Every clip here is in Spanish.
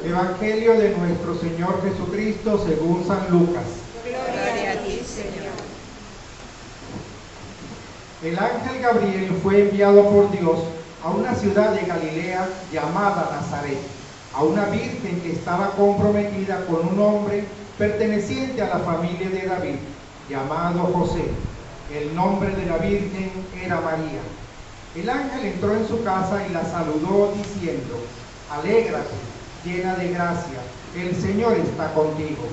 Evangelio de nuestro Señor Jesucristo según San Lucas. Gloria a ti, Señor. El ángel Gabriel fue enviado por Dios a una ciudad de Galilea llamada Nazaret, a una virgen que estaba comprometida con un hombre perteneciente a la familia de David, llamado José. El nombre de la virgen era María. El ángel entró en su casa y la saludó diciendo: Alégrate, llena de gracia, el Señor está contigo.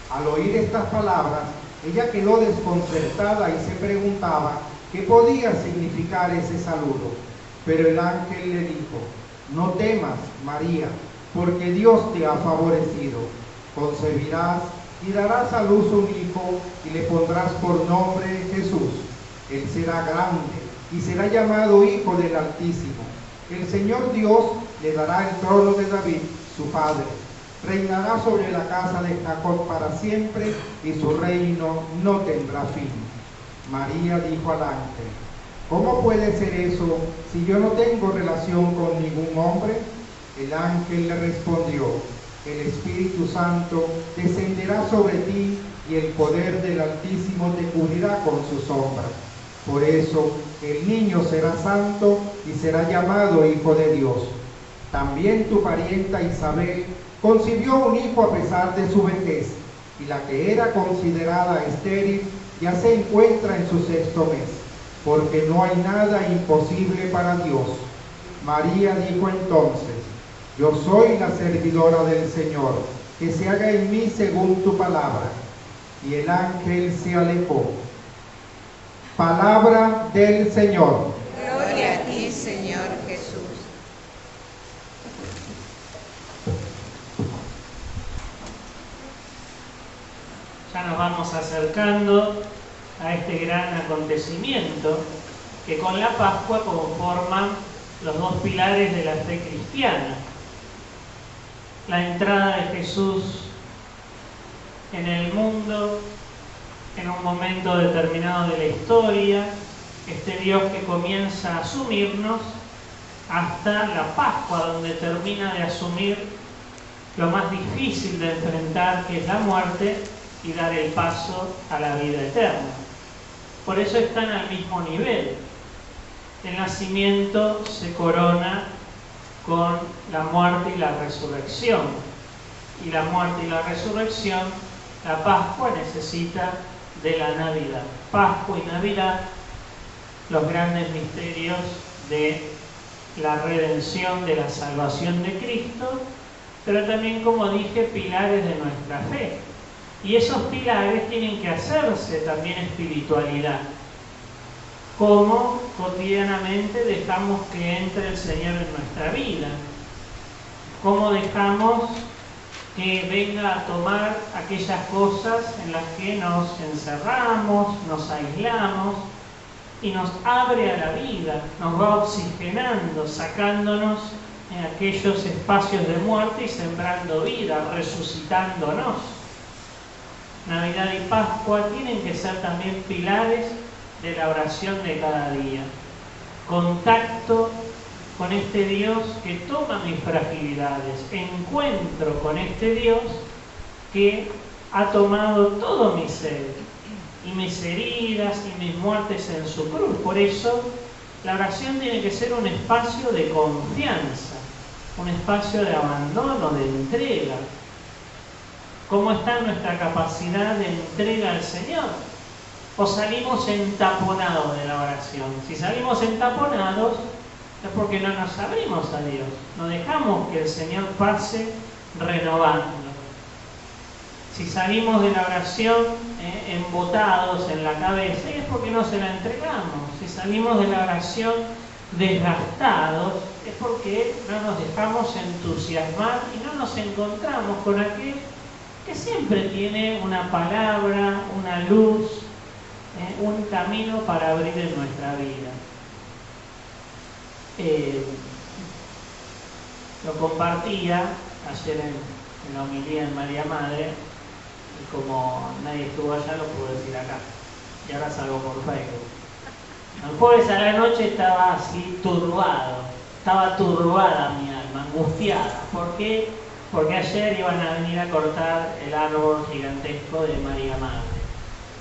Al oír estas palabras, ella quedó desconcertada y se preguntaba qué podía significar ese saludo. Pero el ángel le dijo: No temas, María, porque Dios te ha favorecido. Concebirás y darás a luz un hijo y le pondrás por nombre Jesús. Él será grande y será llamado Hijo del Altísimo. El Señor Dios le dará el trono de David, su padre. Reinará sobre la casa de Jacob para siempre y su reino no tendrá fin. María dijo al ángel: ¿Cómo puede ser eso si yo no tengo relación con ningún hombre? El ángel le respondió: El Espíritu Santo descenderá sobre ti y el poder del Altísimo te cubrirá con su sombra. Por eso el niño será santo y será llamado Hijo de Dios. También tu parienta Isabel concibió un hijo a pesar de su vejez, y la que era considerada estéril ya se encuentra en su 6º mes, porque no hay nada imposible para Dios. María dijo entonces: Yo soy la servidora del Señor, que se haga en mí según tu palabra. Y el ángel se alejó. Palabra del Señor. Gloria a ti, Señor Jesús. Ya nos vamos acercando a este gran acontecimiento que con la Pascua conforman los dos pilares de la fe cristiana. La entrada de Jesús en el mundo, en un momento determinado de la historia, este Dios que comienza a asumirnos, hasta la Pascua, donde termina de asumir lo más difícil de enfrentar, que es la muerte, y dar el paso a la vida eterna. Por eso están al mismo nivel. El nacimiento se corona con la muerte y la resurrección. Y la muerte y la resurrección, la Pascua necesita de la Navidad. Pascua y Navidad, los grandes misterios de la redención, de la salvación de Cristo, pero también, como dije, pilares de nuestra fe. Y esos pilares tienen que hacerse también espiritualidad. Cómo cotidianamente dejamos que entre el Señor en nuestra vida. Cómo dejamos que venga a tomar aquellas cosas en las que nos encerramos, nos aislamos, y nos abre a la vida, nos va oxigenando, sacándonos en aquellos espacios de muerte y sembrando vida, resucitándonos. Navidad y Pascua tienen que ser también pilares de la oración de cada día. Contacto con este Dios que toma mis fragilidades, encuentro con este Dios que ha tomado todo mi ser y mis heridas y mis muertes en su cruz. Por eso la oración tiene que ser un espacio de confianza, un espacio de abandono, de entrega. ¿Cómo está nuestra capacidad de entrega al Señor? ¿O salimos entaponados de la oración? Si salimos entaponados es porque no nos abrimos a Dios, no dejamos que el Señor pase renovando. Si salimos de la oración embotados en la cabeza, es porque no se la entregamos. Si salimos de la oración desgastados, es porque no nos dejamos entusiasmar y no nos encontramos con aquel que siempre tiene una palabra, una luz, un camino para abrir en nuestra vida. Lo compartía ayer en la homilía en María Madre, y como nadie estuvo allá, lo puedo decir acá. Y ahora salgo por Facebook. El jueves a la noche estaba así turbado, estaba turbada mi alma, angustiada. ¿Por qué? Porque ayer iban a venir a cortar el árbol gigantesco de María Madre.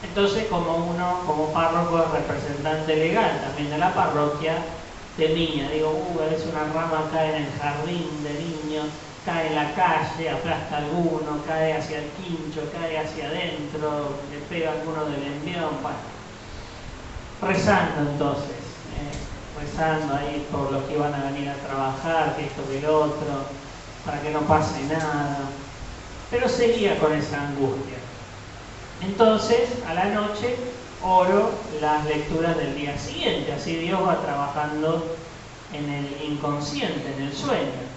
Entonces, como uno, como párroco, representante legal también de la parroquia, temía, digo, es una rama, cae en el jardín de niños, cae en la calle, aplasta a alguno, cae hacia el quincho, cae hacia adentro, le pega a alguno del envión. Rezando entonces, rezando ahí por los que iban a venir a trabajar, que esto, que el otro, para que no pase nada. Pero seguía con esa angustia. Entonces, a la noche, oro las lecturas del día siguiente, así Dios va trabajando en el inconsciente, en el sueño.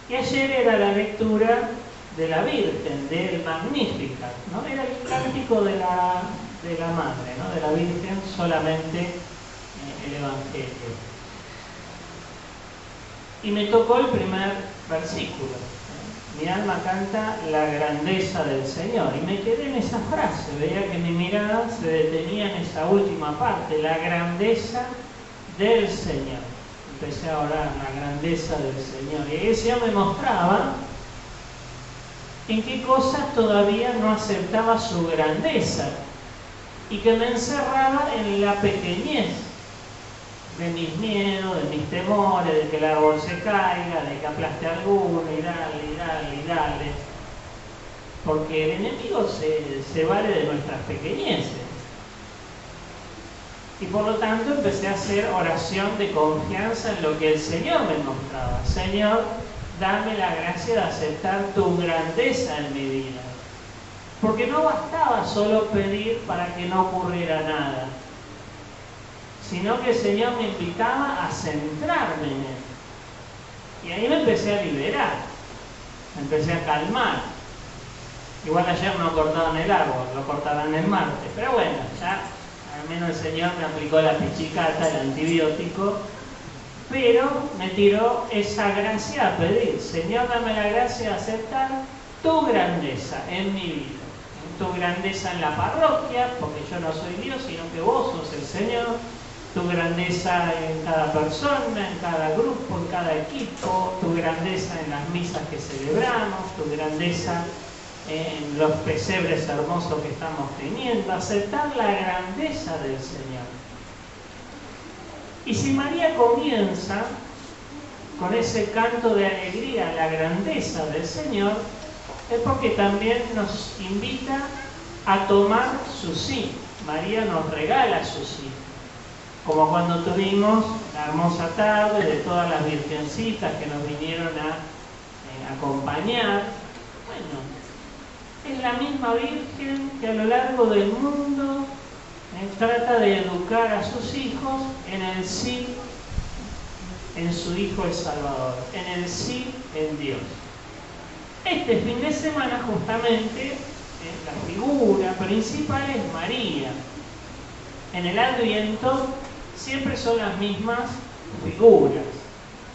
Y ayer era la lectura de la Virgen, del Magnificat, ¿no? Era el cántico de la Madre, ¿no? De la Virgen, solamente el Evangelio. Y me tocó el primer versículo. Mi alma canta la grandeza del Señor. Y me quedé en esa frase. Veía que mi mirada se detenía en esa última parte, la grandeza del Señor. Empecé a orar la grandeza del Señor. Y el Señor me mostraba en qué cosas todavía no aceptaba su grandeza y que me encerraba en la pequeñez de mis miedos, de mis temores, de que el árbol se caiga, de que aplaste a alguno, y dale. Porque el enemigo se vale de nuestras pequeñeces. Y por lo tanto empecé a hacer oración de confianza en lo que el Señor me mostraba. Señor, dame la gracia de aceptar tu grandeza en mi vida. Porque no bastaba solo pedir para que no ocurriera nada, sino que el Señor me invitaba a centrarme en Él. Y ahí me empecé a liberar, me empecé a calmar. Igual ayer no cortaban el árbol, lo cortaban el martes, pero bueno, ya al menos el Señor me aplicó la pichicata, el antibiótico, pero me tiró esa gracia a pedir. Señor, dame la gracia de aceptar tu grandeza en mi vida. Tu grandeza en la parroquia, porque yo no soy Dios, sino que vos sos el Señor. Tu grandeza en cada persona, en cada grupo, en cada equipo. Tu grandeza en las misas que celebramos. Tu grandeza en los pesebres hermosos que estamos teniendo. Aceptar la grandeza del Señor. Y si María comienza con ese canto de alegría a la grandeza del Señor, es porque también nos invita a tomar su sí. María nos regala su sí. Como cuando tuvimos la hermosa tarde de todas las virgencitas que nos vinieron a acompañar. Bueno, es la misma Virgen que a lo largo del mundo trata de educar a sus hijos en el sí, en su Hijo el Salvador, en el sí en Dios. Este fin de semana justamente la figura principal es María. En el Adviento siempre son las mismas figuras.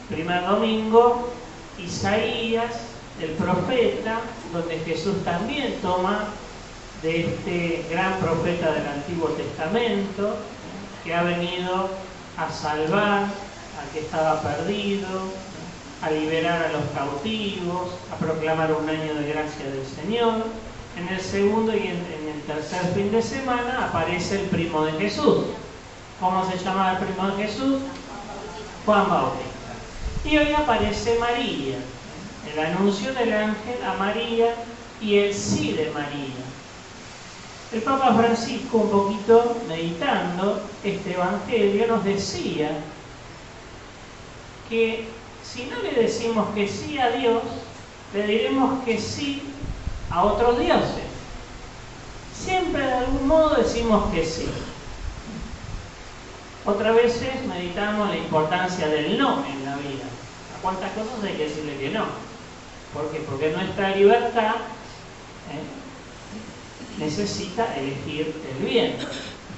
Primer domingo, Isaías, el profeta, donde Jesús también toma de este gran profeta del Antiguo Testamento, que ha venido a salvar al que estaba perdido, a liberar a los cautivos, a proclamar un año de gracia del Señor. En el segundo y en el tercer fin de semana aparece el primo de Jesús. ¿Cómo se llama el primo de Jesús? Juan Bautista. Y hoy aparece María, el anuncio del ángel a María y el sí de María. El Papa Francisco, un poquito meditando este evangelio, nos decía que si no le decimos que sí a Dios, le diremos que sí a otros dioses. Siempre de algún modo decimos que sí. Otras veces meditamos la importancia del no en la vida. ¿A cuántas cosas hay que decirle que no? ¿Por qué? Porque nuestra libertad necesita elegir el bien.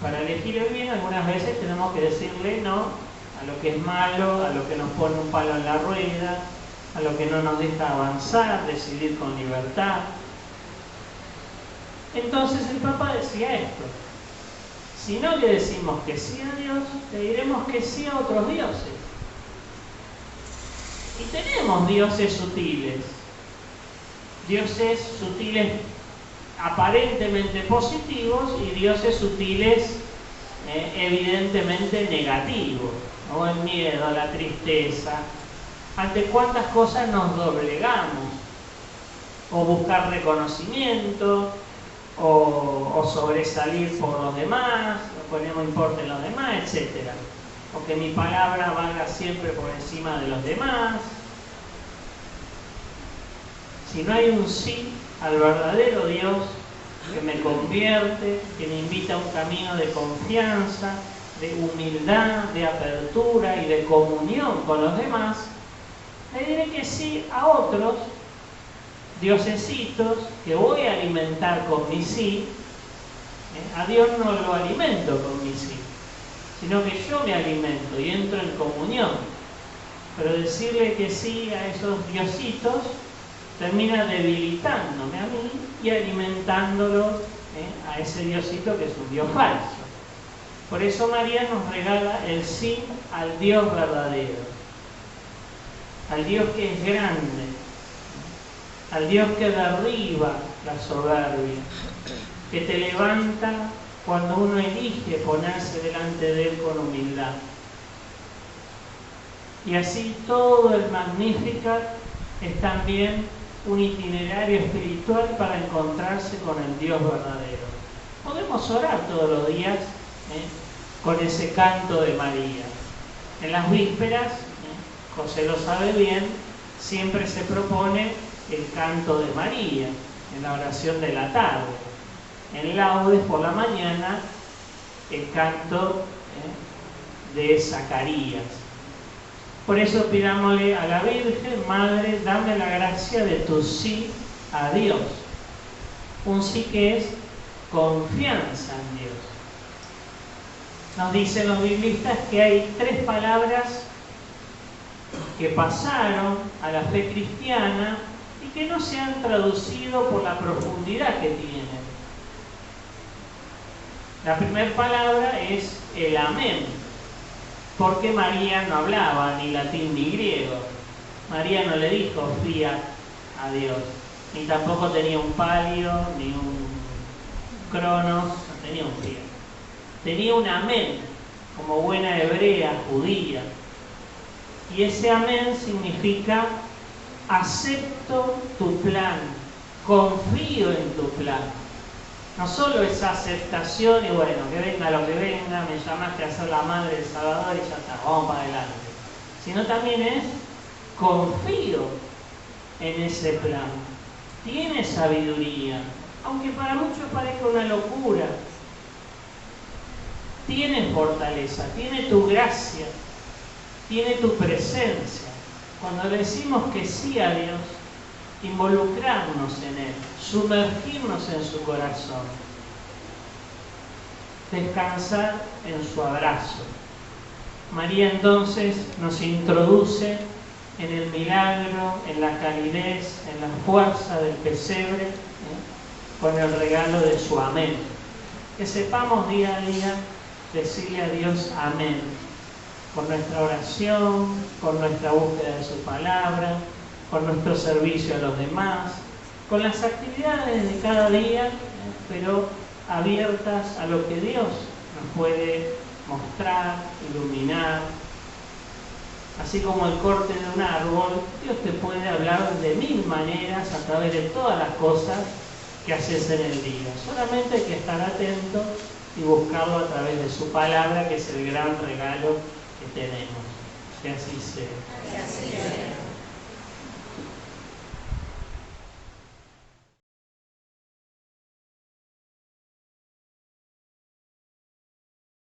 Para elegir el bien algunas veces tenemos que decirle no a lo que es malo, a lo que nos pone un palo en la rueda, a lo que no nos deja avanzar, decidir con libertad. Entonces el Papa decía esto: si no le decimos que sí a Dios, le diremos que sí a otros dioses. Y tenemos dioses sutiles aparentemente positivos y dioses sutiles evidentemente negativos, ¿no? El miedo, la tristeza, ante cuántas cosas nos doblegamos, o buscar reconocimiento, o sobresalir por los demás, o que no me importen los demás, etc. O que mi palabra valga siempre por encima de los demás. Si no hay un sí al verdadero Dios que me convierte, que me invita a un camino de confianza, de humildad, de apertura y de comunión con los demás, le diré que sí a otros diosesitos que voy a alimentar con mi sí. A Dios no lo alimento con mi sí, sino que yo me alimento y entro en comunión. Pero decirle que sí a esos diositos termina debilitándome a mí y alimentándolo a ese diosito que es un Dios falso. Por eso María nos regala el sí al Dios verdadero, al Dios que es grande, al Dios que derriba la soberbia, que te levanta cuando uno elige ponerse delante de Él con humildad. Y así todo el Magnificat es también un itinerario espiritual para encontrarse con el Dios verdadero. Podemos orar todos los días con ese canto de María. En las vísperas, José lo sabe bien, siempre se propone el canto de María en la oración de la tarde. En laudes por la mañana, el canto de Zacarías. Por eso pidámosle a la Virgen: Madre, dame la gracia de tu sí a Dios. Un sí que es confianza en Dios. Nos dicen los biblistas que hay 3 palabras que pasaron a la fe cristiana y que no se han traducido por la profundidad que tienen. La primera palabra es el amén, porque María no hablaba ni latín ni griego. María no le dijo fiat a Dios, ni tampoco tenía un palio, ni un cronos, no tenía un fiat. Tenía un amén, como buena hebrea, judía. Y ese amén significa: acepto tu plan, confío en tu plan. No solo esa aceptación y bueno, que venga lo que venga, me llamaste a ser la madre del Salvador y ya está, vamos para adelante. Sino también es: confío en ese plan. Tiene sabiduría, aunque para muchos parezca una locura. Tiene fortaleza, tiene tu gracia, tiene tu presencia. Cuando decimos que sí a Dios, involucrarnos en Él, sumergirnos en su corazón, descansar en su abrazo. María entonces nos introduce en el milagro, en la calidez, en la fuerza del pesebre, con el regalo de su amén. Que sepamos día a día decirle a Dios amén, con nuestra oración, con nuestra búsqueda de su palabra, con nuestro servicio a los demás, con las actividades de cada día, pero abiertas a lo que Dios nos puede mostrar, iluminar. Así como el corte de un árbol, Dios te puede hablar de 1000 maneras a través de todas las cosas que haces en el día. Solamente hay que estar atento y buscarlo a través de su palabra, que es el gran regalo que tenemos. Que así sea.